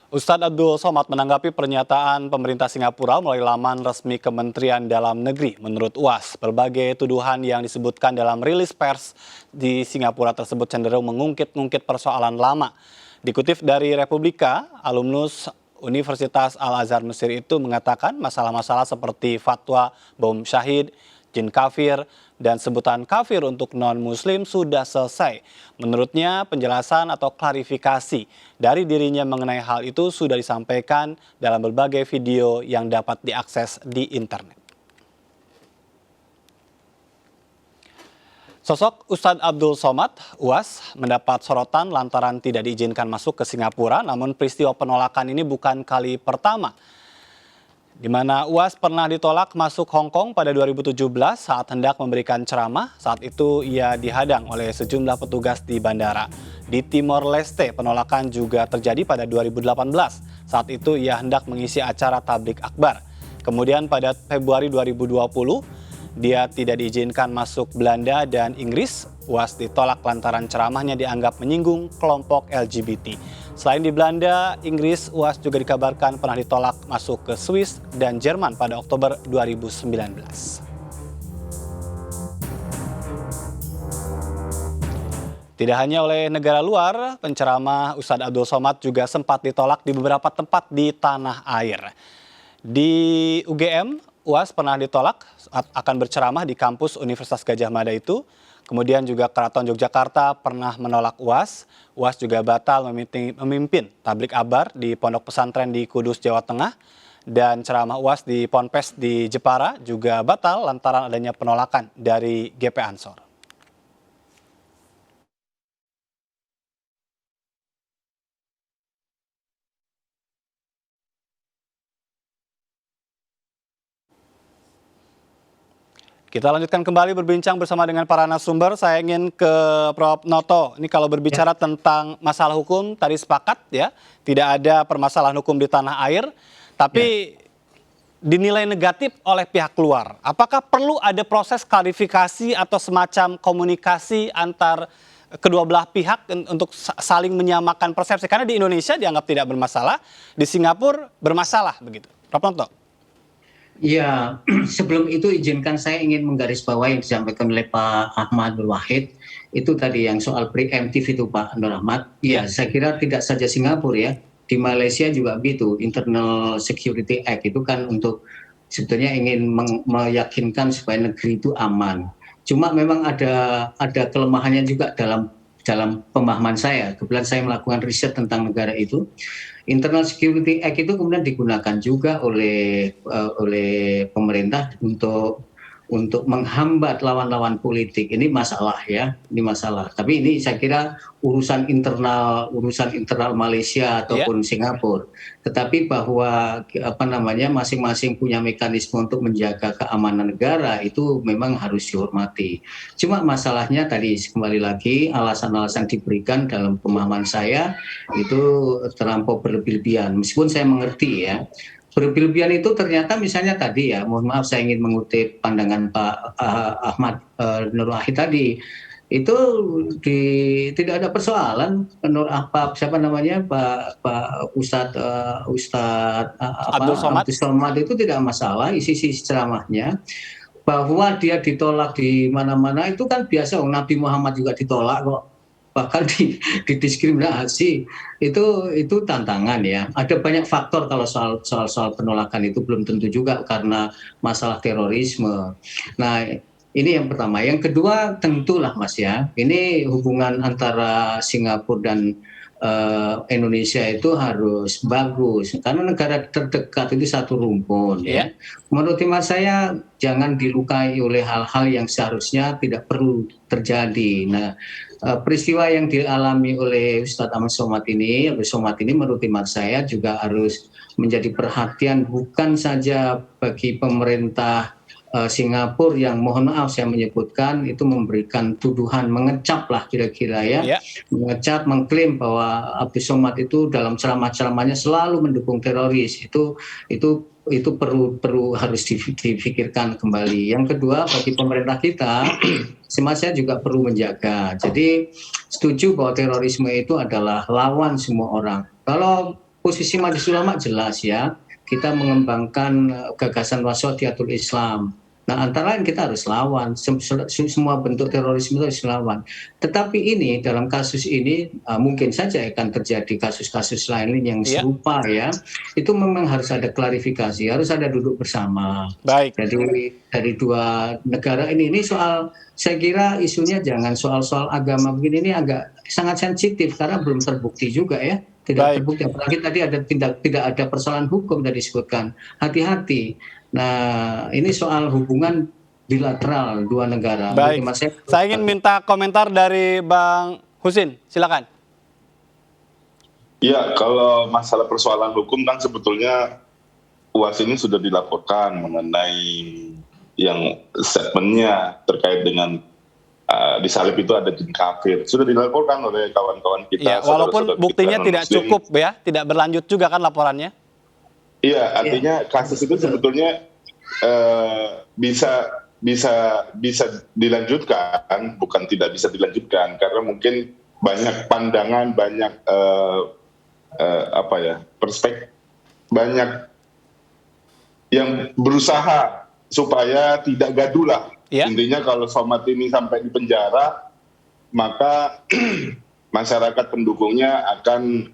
Ustadz Abdul Somad menanggapi pernyataan pemerintah Singapura melalui laman resmi Kementerian Dalam Negeri. Menurut UAS, berbagai tuduhan yang disebutkan dalam rilis pers di Singapura tersebut cenderung mengungkit-ungkit persoalan lama. Dikutip dari Republika, alumnus Universitas Al-Azhar Mesir itu mengatakan masalah-masalah seperti fatwa bom syahid, jin kafir, dan sebutan kafir untuk non-muslim sudah selesai. Menurutnya penjelasan atau klarifikasi dari dirinya mengenai hal itu sudah disampaikan dalam berbagai video yang dapat diakses di internet. Sosok Ustadz Abdul Somad, UAS, mendapat sorotan lantaran tidak diizinkan masuk ke Singapura, namun peristiwa penolakan ini bukan kali pertama. Di mana UAS pernah ditolak masuk Hong Kong pada 2017 saat hendak memberikan ceramah. Saat itu ia dihadang oleh sejumlah petugas di bandara. Di Timor Leste, penolakan juga terjadi pada 2018. Saat itu ia hendak mengisi acara tablik akbar. Kemudian pada Februari 2020, dia tidak diizinkan masuk Belanda dan Inggris. UAS ditolak lantaran ceramahnya dianggap menyinggung kelompok LGBT. Selain di Belanda, Inggris, UAS juga dikabarkan pernah ditolak masuk ke Swiss dan Jerman pada Oktober 2019. Tidak hanya oleh negara luar, penceramah Ustadz Abdul Somad juga sempat ditolak di beberapa tempat di tanah air. Di UGM, UAS pernah ditolak akan berceramah di kampus Universitas Gadjah Mada itu. Kemudian juga Keraton Yogyakarta pernah menolak UAS. UAS juga batal memimpin tablik akbar di Pondok Pesantren di Kudus, Jawa Tengah. Dan ceramah UAS di Ponpes di Jepara juga batal lantaran adanya penolakan dari GP Ansor. Kita lanjutkan kembali berbincang bersama dengan para narasumber. Saya ingin ke Prof. Noto. Ini kalau berbicara tentang masalah hukum, tadi sepakat ya, tidak ada permasalahan hukum di tanah air, tapi dinilai negatif oleh pihak luar. Apakah perlu ada proses klarifikasi atau semacam komunikasi antar kedua belah pihak untuk saling menyamakan persepsi? Karena di Indonesia dianggap tidak bermasalah, di Singapura bermasalah begitu. Prof. Noto. Ya, sebelum itu izinkan saya ingin menggarisbawahi yang disampaikan oleh Pak Ahmad Nur Wahid. Itu tadi yang soal preemptif itu Pak Nur Ahmad. Ya, saya kira tidak saja Singapura ya. Di Malaysia juga begitu. Internal Security Act itu kan untuk sebetulnya ingin meyakinkan supaya negeri itu aman. Cuma memang ada kelemahannya juga dalam pemahaman saya. Kebetulan saya melakukan riset tentang negara itu. Internal Security Act itu kemudian digunakan juga oleh pemerintah untuk menghambat lawan-lawan politik. Ini masalah ya, ini masalah. Tapi ini saya kira urusan internal Malaysia ataupun Singapura. Tetapi bahwa masing-masing punya mekanisme untuk menjaga keamanan negara itu memang harus dihormati. Cuma masalahnya tadi kembali lagi alasan-alasan diberikan dalam pemahaman saya itu terlampau berlebihan. Meskipun saya mengerti ya. Berlebihan itu ternyata misalnya tadi ya, mohon maaf saya ingin mengutip pandangan Pak Ahmad Nur Wahid tadi, itu tidak ada persoalan Pak Ustadz Abdul Somad itu tidak masalah isi ceramahnya. Bahwa dia ditolak di mana-mana itu kan biasa, Nabi Muhammad juga ditolak kok. Bahkan didiskriminasi itu tantangan ya. Ada banyak faktor kalau soal penolakan itu belum tentu juga karena masalah terorisme. Nah ini yang pertama. Yang kedua tentulah Mas ya, ini hubungan antara Singapura dan Indonesia itu harus bagus karena negara terdekat itu satu rumpun ya. Menurut hemat saya jangan dilukai oleh hal-hal yang seharusnya tidak perlu terjadi. Nah, peristiwa yang dialami oleh Ustadz Ahmad Somad ini menurut hemat saya juga harus menjadi perhatian bukan saja bagi pemerintah Singapura yang mohon maaf saya menyebutkan itu memberikan tuduhan mengecap lah kira-kira ya. Mengecap, mengklaim bahwa Abdul Somad itu dalam ceramah-ceramahnya selalu mendukung teroris. Itu perlu harus dipikirkan kembali. Yang kedua bagi pemerintah kita saya juga perlu menjaga. Jadi setuju bahwa terorisme itu adalah lawan semua orang. Kalau posisi Majelis Ulama jelas ya, kita mengembangkan gagasan wasatiyatul Islam. Nah, antara lain kita harus lawan semua bentuk terorisme itu harus lawan. Tetapi ini dalam kasus ini mungkin saja akan terjadi kasus-kasus lain yang serupa ya. Itu memang harus ada klarifikasi, harus ada duduk bersama. Baik. Jadi dari dua negara ini soal, saya kira isunya jangan soal-soal agama begini, ini agak sangat sensitif karena belum terbukti juga ya. Tidak terbukti, apalagi tadi tidak ada persoalan hukum tadi disebutkan. Hati-hati. Nah, ini soal hubungan bilateral dua negara. Baik. Saya ingin minta komentar dari Bang Husin, silakan. Ya, kalau masalah persoalan hukum kan sebetulnya UAS ini sudah dilaporkan mengenai yang statementnya terkait dengan di salib itu ada jin kafir. Sudah dilaporkan oleh kawan-kawan kita. Ya, walaupun buktinya tidak cukup ya, tidak berlanjut juga kan laporannya. Iya, artinya kasus itu sebetulnya bisa dilanjutkan, bukan tidak bisa dilanjutkan, karena mungkin banyak pandangan, banyak perspektif, banyak yang berusaha supaya tidak gaduh lah. Intinya kalau Somad ini sampai di penjara, maka masyarakat pendukungnya akan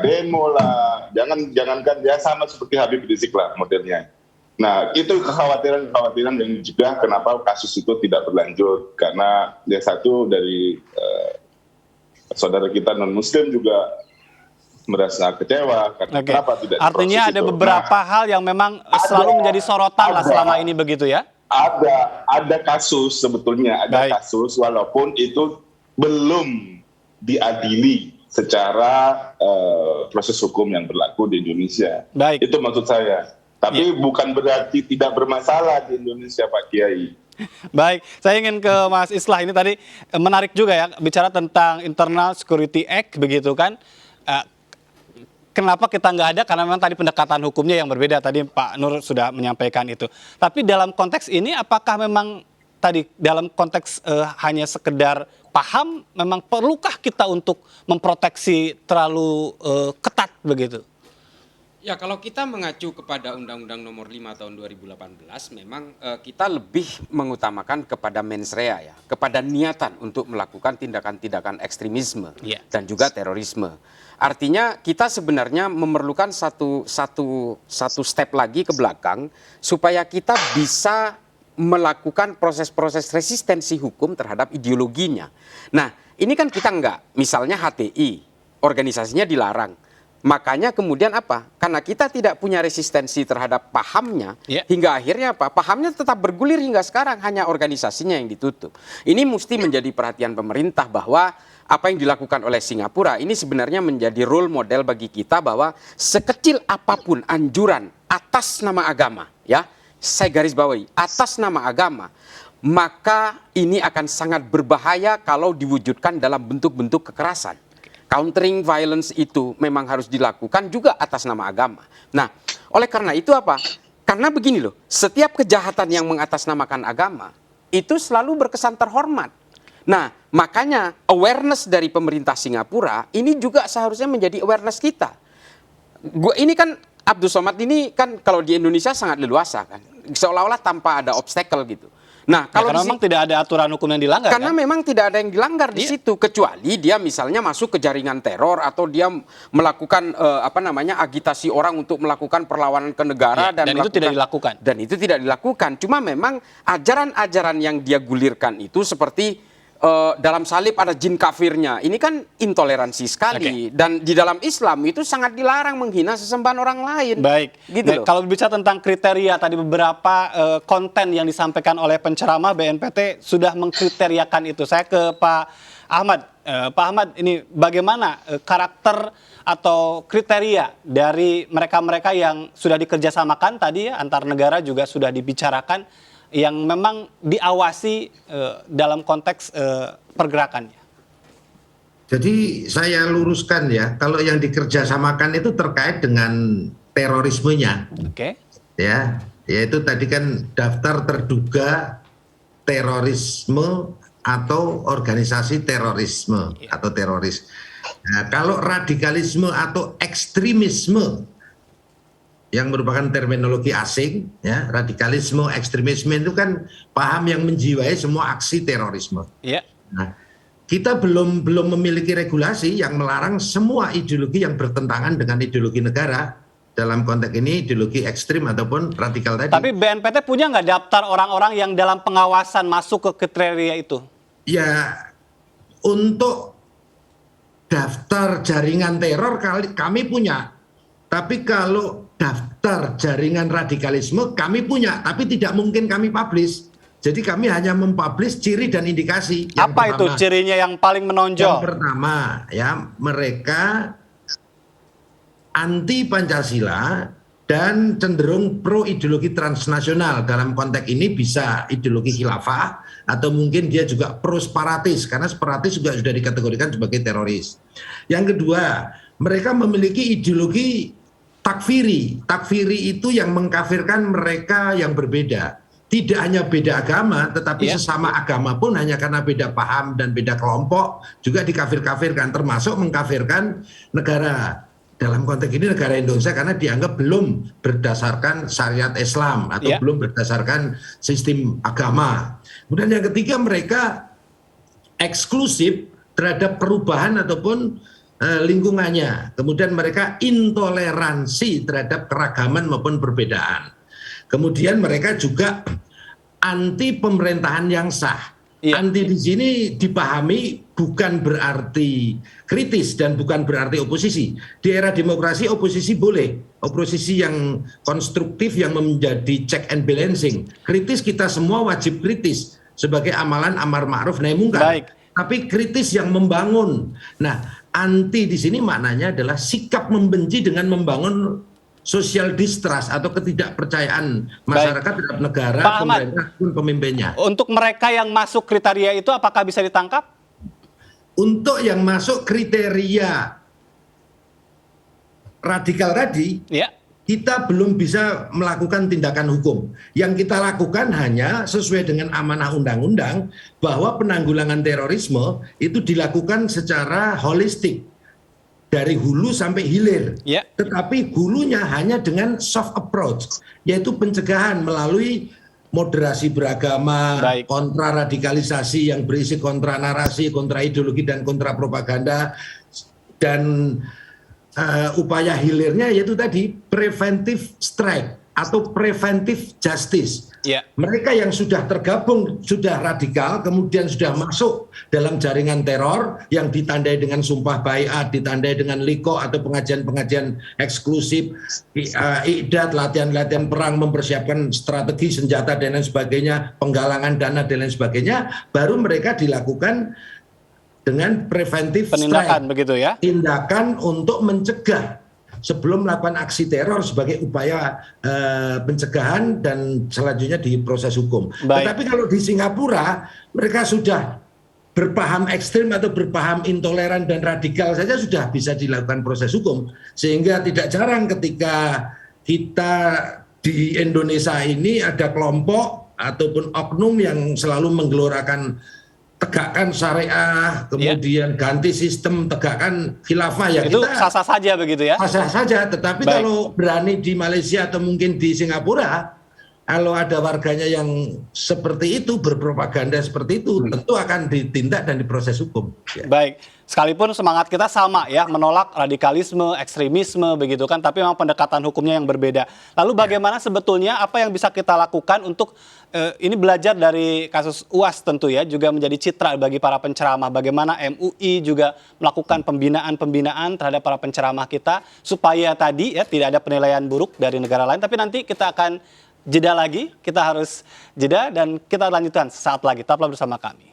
demo lah, jangankan ya sama seperti Habib Rizik lah modelnya. Nah, itu kekhawatiran yang juga kenapa kasus itu tidak berlanjut, karena dia satu dari saudara kita non Muslim juga merasa kecewa karena kenapa tidak. Artinya ada beberapa hal yang memang selalu menjadi sorotan lah selama ini begitu ya? Ada kasus sebetulnya, kasus walaupun itu belum diadili secara proses hukum yang berlaku di Indonesia. Itu maksud saya. Tapi bukan berarti tidak bermasalah di Indonesia, Pak Kiai. Baik, saya ingin ke Mas Islah. Ini tadi menarik juga ya, bicara tentang Internal Security Act begitu kan. Kenapa kita nggak ada? Karena memang tadi pendekatan hukumnya yang berbeda. Tadi Pak Nur sudah menyampaikan itu. Tapi dalam konteks ini, apakah memang tadi dalam konteks hanya sekedar paham, memang perlukah kita untuk memproteksi terlalu ketat begitu? Ya, kalau kita mengacu kepada Undang-Undang Nomor 5 Tahun 2018, memang kita lebih mengutamakan kepada mens rea ya, kepada niatan untuk melakukan tindakan-tindakan ekstremisme dan juga terorisme. Artinya kita sebenarnya memerlukan satu step lagi ke belakang supaya kita bisa melakukan proses-proses resistensi hukum terhadap ideologinya. Nah, ini kan kita enggak, misalnya HTI, organisasinya dilarang. Makanya kemudian apa? Karena kita tidak punya resistensi terhadap pahamnya, hingga akhirnya apa? Pahamnya tetap bergulir hingga sekarang, hanya organisasinya yang ditutup. Ini mesti menjadi perhatian pemerintah bahwa apa yang dilakukan oleh Singapura ini sebenarnya menjadi role model bagi kita bahwa sekecil apapun anjuran atas nama agama, ya, saya garis bawahi, atas nama agama, maka ini akan sangat berbahaya kalau diwujudkan dalam bentuk-bentuk kekerasan. Countering violence itu memang harus dilakukan juga atas nama agama. Nah, oleh karena itu apa? Karena begini loh, setiap kejahatan yang mengatasnamakan agama itu selalu berkesan terhormat. Nah, makanya awareness dari pemerintah Singapura ini juga seharusnya menjadi awareness kita. Ini kan Abdul Somad ini kan kalau di Indonesia sangat leluasa kan, seolah-olah tanpa ada obstacle gitu. Nah, kalau karena memang tidak ada aturan hukum yang dilanggar. Karena memang tidak ada yang dilanggar di situ, kecuali dia misalnya masuk ke jaringan teror atau dia melakukan agitasi orang untuk melakukan perlawanan ke negara dan itu tidak dilakukan. Dan itu tidak dilakukan. Cuma memang ajaran-ajaran yang dia gulirkan itu seperti dalam salib ada jin kafirnya. Ini kan intoleransi sekali. Dan di dalam Islam itu sangat dilarang menghina sesembahan orang lain. Baik. Gitu Kalau berbicara tentang kriteria, tadi beberapa konten yang disampaikan oleh penceramah BNPT sudah mengkriteriakan itu. Saya ke Pak Ahmad. Pak Ahmad, ini bagaimana karakter atau kriteria dari mereka-mereka yang sudah dikerjasamakan tadi ya, antar negara juga sudah dibicarakan, yang memang diawasi dalam konteks pergerakannya? Jadi saya luruskan ya, kalau yang dikerjasamakan itu terkait dengan terorismenya. Ya, yaitu tadi kan daftar terduga terorisme atau organisasi terorisme atau teroris. Nah, kalau radikalisme atau ekstremisme yang merupakan terminologi asing, ya, radikalisme, ekstremisme itu kan paham yang menjiwai semua aksi terorisme. Iya. Nah, kita belum memiliki regulasi yang melarang semua ideologi yang bertentangan dengan ideologi negara. Dalam konteks ini ideologi ekstrim ataupun radikal tadi. Tapi BNPT punya nggak daftar orang-orang yang dalam pengawasan masuk ke kriteria itu? Ya, untuk daftar jaringan teror kami punya. Tapi kalau daftar jaringan radikalisme kami punya, tapi tidak mungkin kami publish. Jadi kami hanya mempublish ciri dan indikasi. Apa itu cirinya yang paling menonjol? Yang pertama, ya, mereka anti Pancasila dan cenderung pro ideologi transnasional. Dalam konteks ini bisa ideologi khilafah atau mungkin dia juga pro separatis, karena separatis juga sudah dikategorikan sebagai teroris. Yang kedua, mereka memiliki ideologi takfiri. Takfiri itu yang mengkafirkan mereka yang berbeda. Tidak hanya beda agama, tetapi sesama agama pun hanya karena beda paham dan beda kelompok juga dikafir-kafirkan, termasuk mengkafirkan negara. Dalam konteks ini negara Indonesia karena dianggap belum berdasarkan syariat Islam atau belum berdasarkan sistem agama. Kemudian yang ketiga, mereka eksklusif terhadap perubahan ataupun lingkungannya. Kemudian mereka intoleransi terhadap keragaman maupun perbedaan. Kemudian mereka juga anti pemerintahan yang sah. Anti di sini dipahami bukan berarti kritis dan bukan berarti oposisi. Di era demokrasi oposisi boleh, oposisi yang konstruktif yang menjadi check and balancing. Kritis kita semua wajib kritis sebagai amalan amar ma'ruf nahi munkar. Tapi kritis yang membangun. Nah, anti di sini maknanya adalah sikap membenci dengan membangun social distrust atau ketidakpercayaan masyarakat terhadap negara, pemerintah pun pemimpinnya. Untuk mereka yang masuk kriteria itu apakah bisa ditangkap? Untuk yang masuk kriteria radikal tadi, kita belum bisa melakukan tindakan hukum. Yang kita lakukan hanya sesuai dengan amanah undang-undang bahwa penanggulangan terorisme itu dilakukan secara holistik. Dari hulu sampai hilir, tetapi hulunya hanya dengan soft approach, yaitu pencegahan melalui moderasi beragama, kontra radikalisasi yang berisi kontra narasi, kontra ideologi dan kontra propaganda, dan upaya hilirnya yaitu tadi preventive strike atau preventive justice. Mereka yang sudah tergabung, sudah radikal, kemudian sudah masuk dalam jaringan teror yang ditandai dengan sumpah baiat, ditandai dengan liko atau pengajian-pengajian eksklusif, i'dad, latihan-latihan perang, mempersiapkan strategi senjata dan lain sebagainya, penggalangan dana dan lain sebagainya, baru mereka dilakukan dengan preventive penindakan strike, begitu ya? Tindakan untuk mencegah sebelum melakukan aksi teror sebagai upaya pencegahan dan selanjutnya di proses hukum. Tetapi kalau di Singapura mereka sudah berpaham ekstrim atau berpaham intoleran dan radikal saja sudah bisa dilakukan proses hukum. Sehingga tidak jarang ketika kita di Indonesia ini ada kelompok ataupun oknum yang selalu menggelorakan tegakkan syariah, kemudian ganti sistem, tegakkan khilafah, ya itu kita sah-sah saja begitu ya? Sah-sah saja, tetapi kalau berani di Malaysia atau mungkin di Singapura, kalau ada warganya yang seperti itu, berpropaganda seperti itu, tentu akan ditindak dan diproses hukum. Baik, sekalipun semangat kita sama ya, menolak radikalisme, ekstremisme begitu kan, tapi memang pendekatan hukumnya yang berbeda. Lalu bagaimana sebetulnya apa yang bisa kita lakukan untuk ini belajar dari kasus UAS tentu ya, juga menjadi citra bagi para penceramah. Bagaimana MUI juga melakukan pembinaan-pembinaan terhadap para penceramah kita supaya tadi ya tidak ada penilaian buruk dari negara lain. Tapi nanti kita akan jeda lagi, kita harus jeda dan kita lanjutkan sesaat lagi. Tetaplah bersama kami.